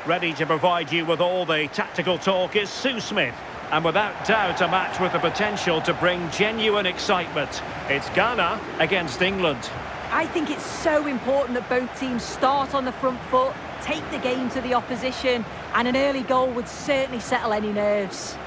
Ready to provide you with all the tactical talk is Sue Smith. And without doubt, a match with the potential to bring genuine excitement. It's Ghana against England. I think it's so important that both teams start on the front foot, take the game to the opposition, and an early goal would certainly settle any nerves.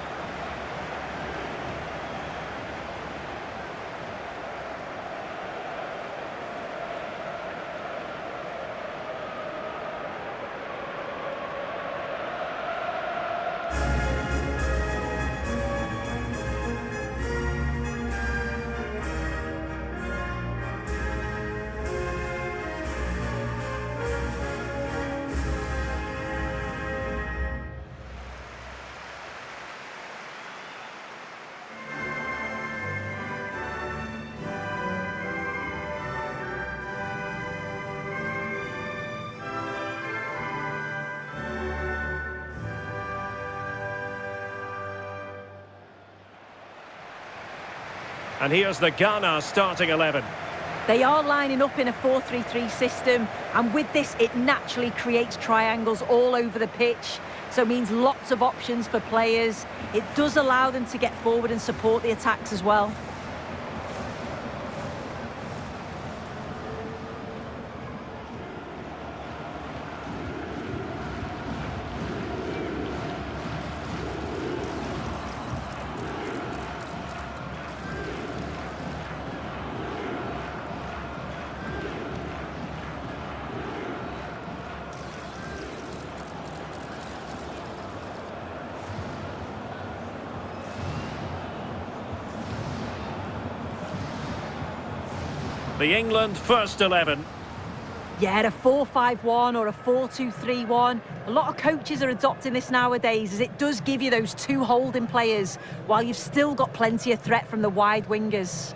And here's the Ghana starting 11. They are lining up in a 4-3-3 system, and with this it naturally creates triangles all over the pitch, so it means lots of options for players. It does allow them to get forward and support the attacks as well. The England first 11. Yeah, a 4-5-1 or a 4-2-3-1. A lot of coaches are adopting this nowadays, as it does give you those two holding players, while you've still got plenty of threat from the wide wingers.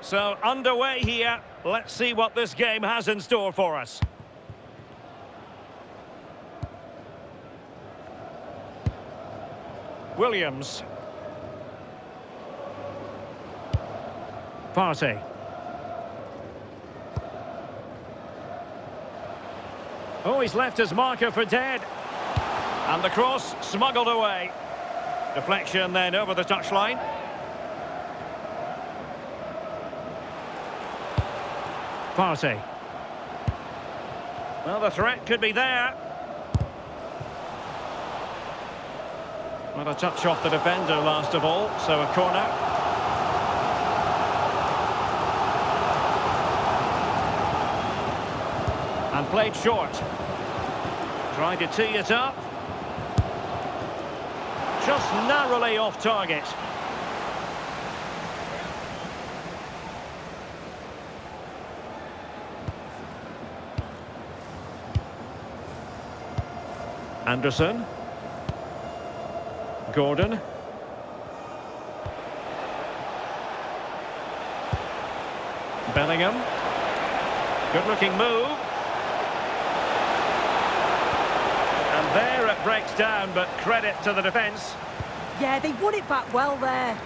So, underway here. Let's see what this game has in store for us. Williams. Partey. Oh, he's left his marker for dead. And the cross smuggled away. Deflection then over the touchline. Partey. Well, the threat could be there. Well, a touch off the defender last of all, so a corner. And played short. Tried to tee it up. Just narrowly off target. Anderson. Gordon. Bellingham. Good-looking move. And there it breaks down, but credit to the defence. Yeah, they won it back well there.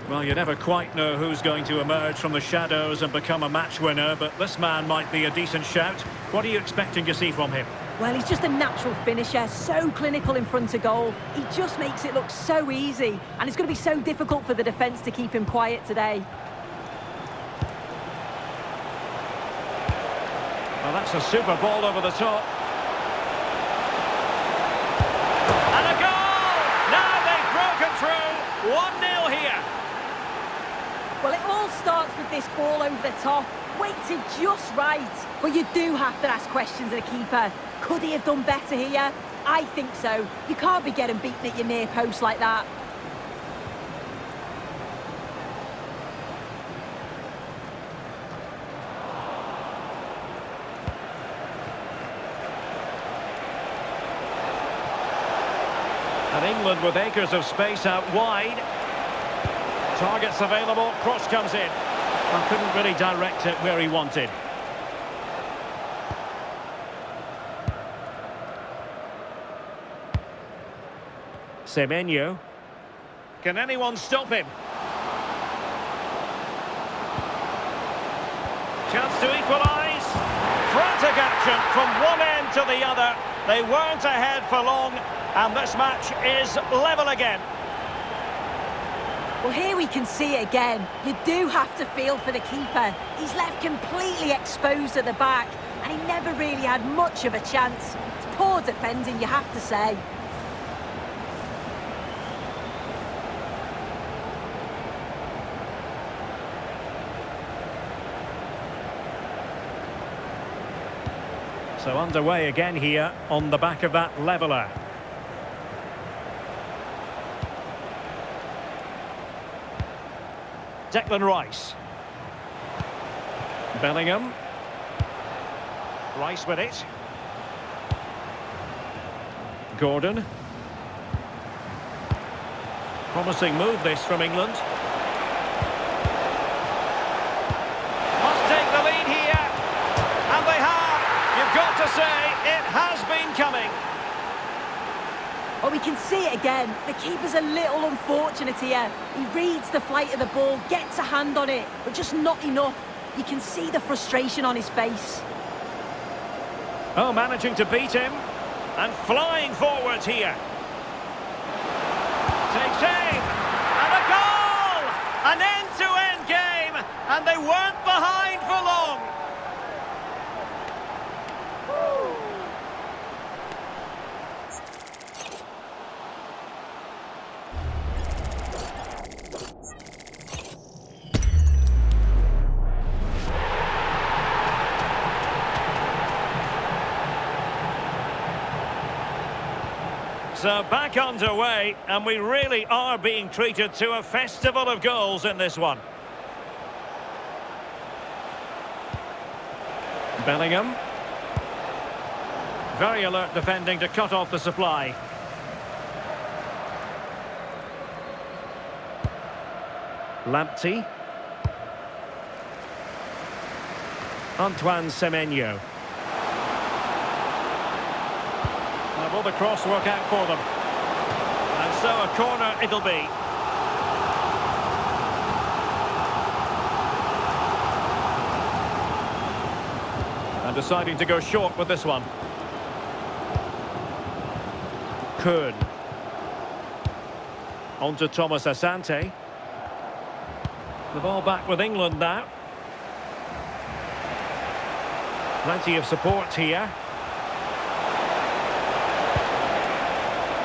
Well, you never quite know who's going to emerge from the shadows and become a match winner, but this man might be a decent shout. What are you expecting to see from him? Well, he's just a natural finisher, so clinical in front of goal. He just makes it look so easy, and it's going to be so difficult for the defence to keep him quiet today. Well, that's a super ball over the top. And a goal! Now they've broken through. 1-0 here. Well, it all starts with this ball over the top, weighted just right. But you do have to ask questions of the keeper. Could he have done better here? I think so. You can't be getting beaten at your near post like that. And England with acres of space out wide. Targets available, cross comes in. Well, couldn't really direct it where he wanted. Semenyo. Can anyone stop him? Chance to equalise. Frantic action from one end to the other. They weren't ahead for long, and this match is level again. Well, here we can see it again. You do have to feel for the keeper. He's left completely exposed at the back, and he never really had much of a chance. It's poor defending, you have to say. So underway again here on the back of that leveller. Declan Rice. Bellingham. Rice with it. Gordon. Promising move this from England. Must take the lead here. And they have. You've got to say, it has been coming. Well, we can see it again. The keeper's a little unfortunate here. He reads the flight of the ball, gets a hand on it, but just not enough. You can see the frustration on his face. Oh, managing to beat him. And flying forwards here. Takes aim. And a goal! An end-to-end game. And they weren't behind for long. So back underway, and we really are being treated to a festival of goals in this one. Bellingham. Very alert defending to cut off the supply. Lamptey. Antoine Semenyo. Will the cross work out for them? And so a corner it'll be. And deciding to go short with this one. Kuhn. On to Thomas Asante. The ball back with England now. Plenty of support here.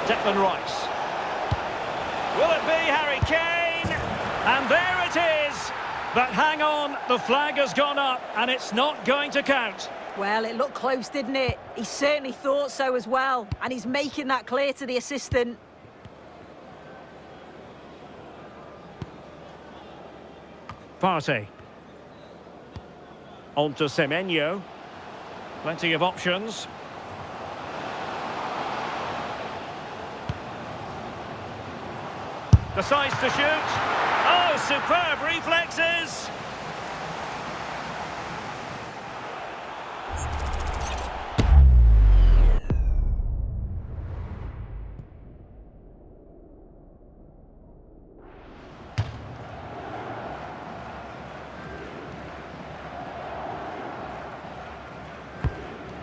Declan Rice. Will it be Harry Kane? And there it is! But hang on, the flag has gone up and it's not going to count. Well, it looked close, didn't it? He certainly thought so as well. And he's making that clear to the assistant. Partey. On to Semenyo. Plenty of options. Decides to shoot. Oh, superb reflexes.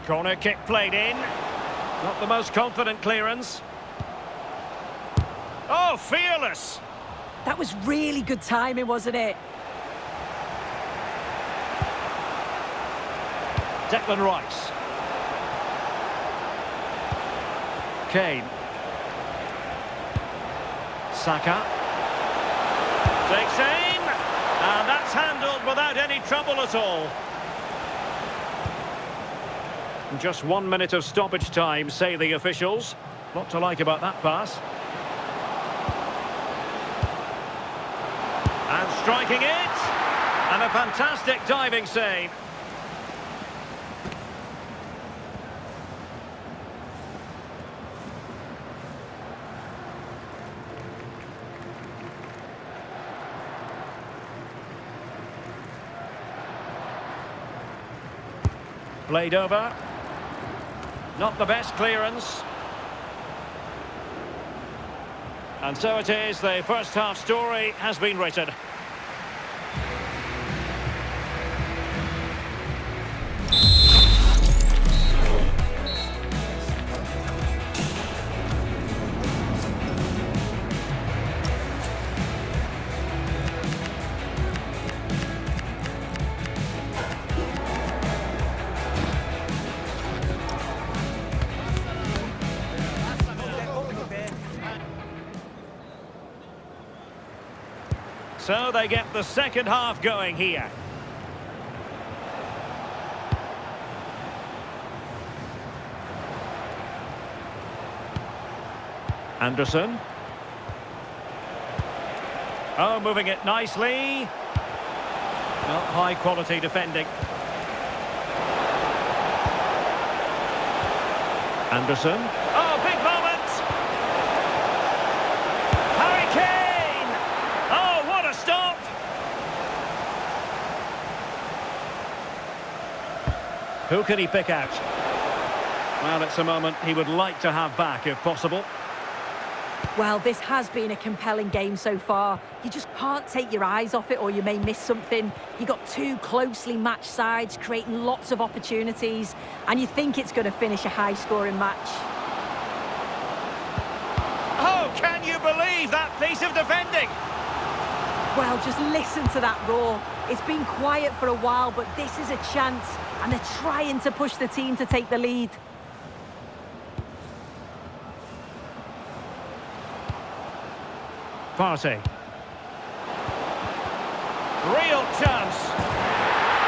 Corner kick played in. Not the most confident clearance. Oh, fearless! That was really good timing, wasn't it? Declan Rice. Kane. Saka. Takes aim. And that's handled without any trouble at all. Just 1 minute of stoppage time, say the officials. Lot to like about that pass. And striking it, and a fantastic diving save. Played over. Not the best clearance. And so it is, the first half story has been written. So they get the second half going here. Anderson. Oh, moving it nicely. Well, high quality defending. Anderson. Oh, big moment! Harry Kane! Oh, what a stop! Who can he pick out? Well, it's a moment he would like to have back if possible. Well, this has been a compelling game so far. You just can't take your eyes off it or you may miss something. You've got two closely matched sides creating lots of opportunities and you think it's going to finish a high-scoring match. Oh, can you believe that piece of defending? Well, just listen to that roar. It's been quiet for a while, but this is a chance and they're trying to push the team to take the lead. Partey. Real chance.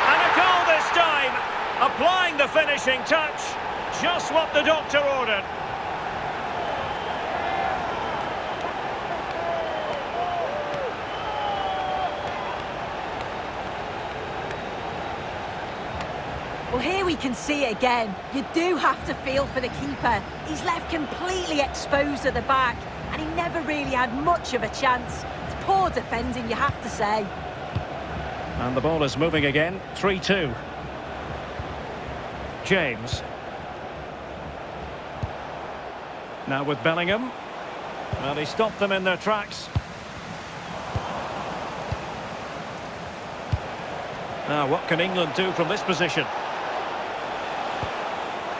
And a goal this time. Applying the finishing touch. Just what the doctor ordered. Well, here we can see it again. You do have to feel for the keeper. He's left completely exposed at the back. And he never really had much of a chance. It's poor defending, you have to say. And the ball is moving again. 3-2. James. Now with Bellingham. Well, he stopped them in their tracks. Now, what can England do from this position?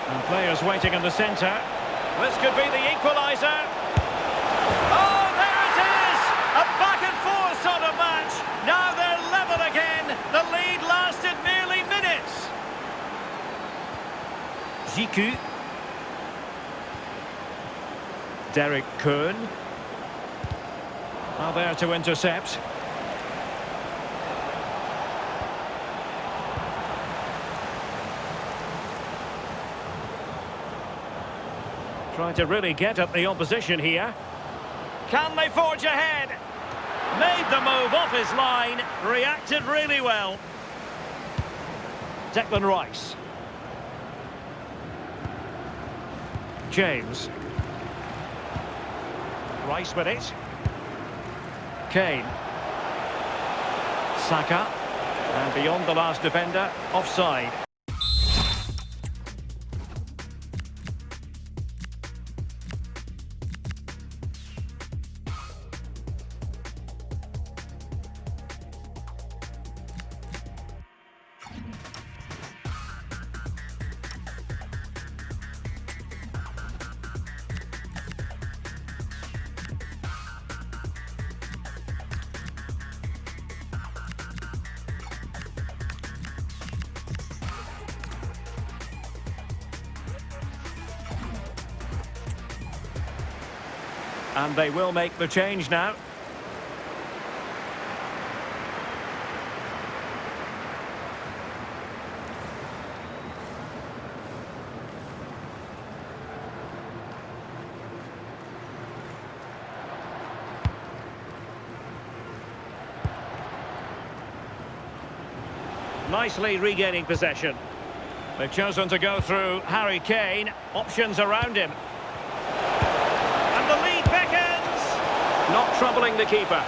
And players waiting in the centre. This could be the equaliser. Oh, there it is! A back-and-forth sort of match. Now they're level again. The lead lasted merely minutes. Ziku. Derek Kern. Now there to intercept. Trying to really get at the opposition here. Can they forge ahead? Made the move off his line. Reacted really well. Declan Rice. James. Rice with it. Kane. Saka. And beyond the last defender, offside. And they will make the change now. Nicely regaining possession. They've chosen to go through Harry Kane. Options around him. And the lead beckons. Not troubling the keeper.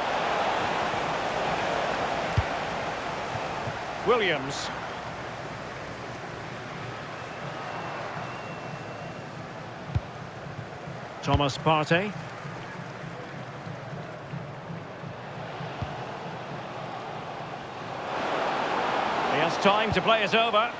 Williams. Thomas Partey. He has time to play it over.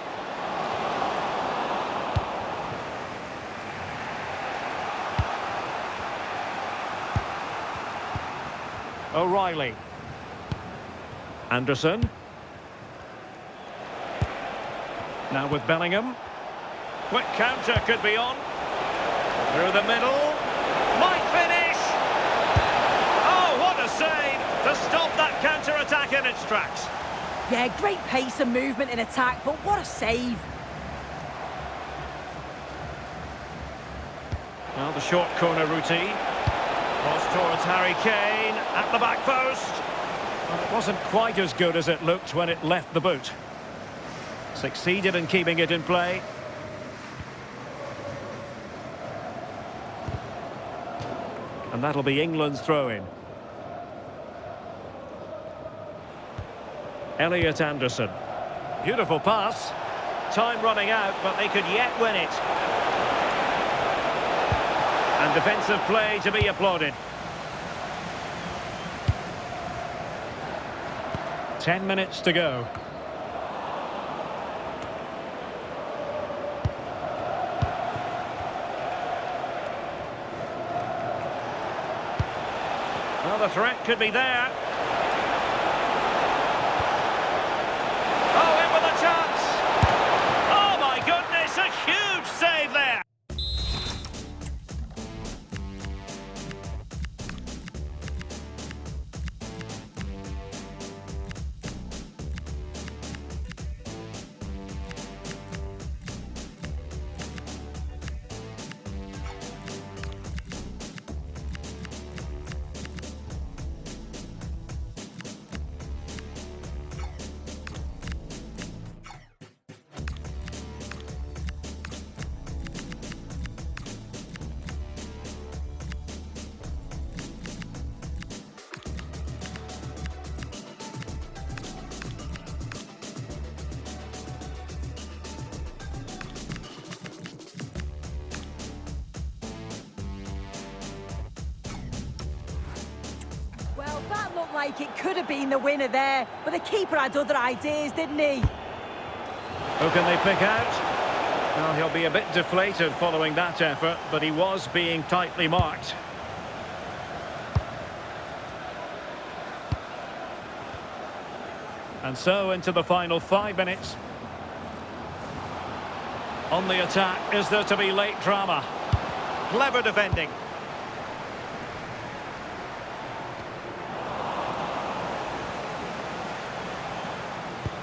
O'Reilly. Anderson. Now with Bellingham. Quick counter could be on. Through the middle. Might finish. Oh, what a save to stop that counter-attack in its tracks. Yeah, great pace and movement in attack, but what a save. Well, the short corner routine. Cross towards Harry Kane at the back post. Well, it wasn't quite as good as it looked when it left the boot. Succeeded in keeping it in play. And that'll be England's throw-in. Elliot Anderson. Beautiful pass. Time running out, but they could yet win it. And defensive play to be applauded. 10 minutes to go. Well, the threat could be there. Oh, in with a chance. Oh, my goodness, a huge save there. Well, that looked like it could have been the winner there, but the keeper had other ideas, didn't he? Who can they pick out? Well, he'll be a bit deflated following that effort, but he was being tightly marked. And so into the final 5 minutes. On the attack, is there to be late drama? Clever defending.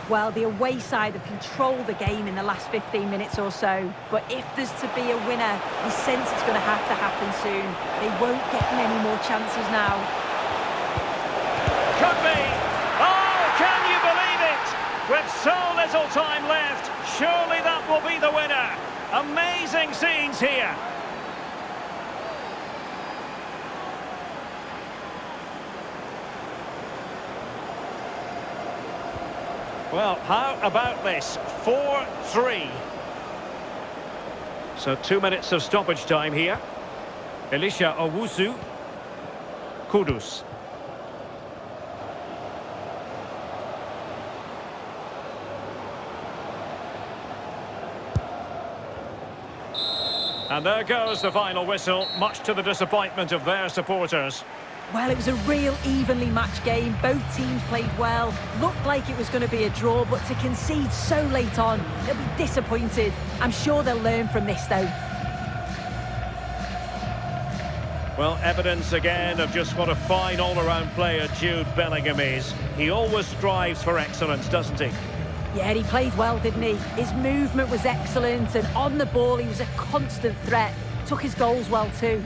Well, the away side have controlled the game in the last 15 minutes or so. But if there's to be a winner, he sense it's going to happen soon. They won't get many more chances now. Could be. Oh, can you believe it? With so little time left, surely that will be the winner. Amazing scenes here. Well, how about this? 4-3. So 2 minutes of stoppage time here. Elisha Owusu. Kudus. And there goes the final whistle, much to the disappointment of their supporters. Well, it was a real evenly matched game. Both teams played well. Looked like it was going to be a draw, but to concede so late on, they'll be disappointed. I'm sure they'll learn from this, though. Well, evidence again of just what a fine all-around player Jude Bellingham is. He always strives for excellence, doesn't he? Yeah, he played well, didn't he? His movement was excellent, and on the ball, he was a constant threat. Took his goals well, too.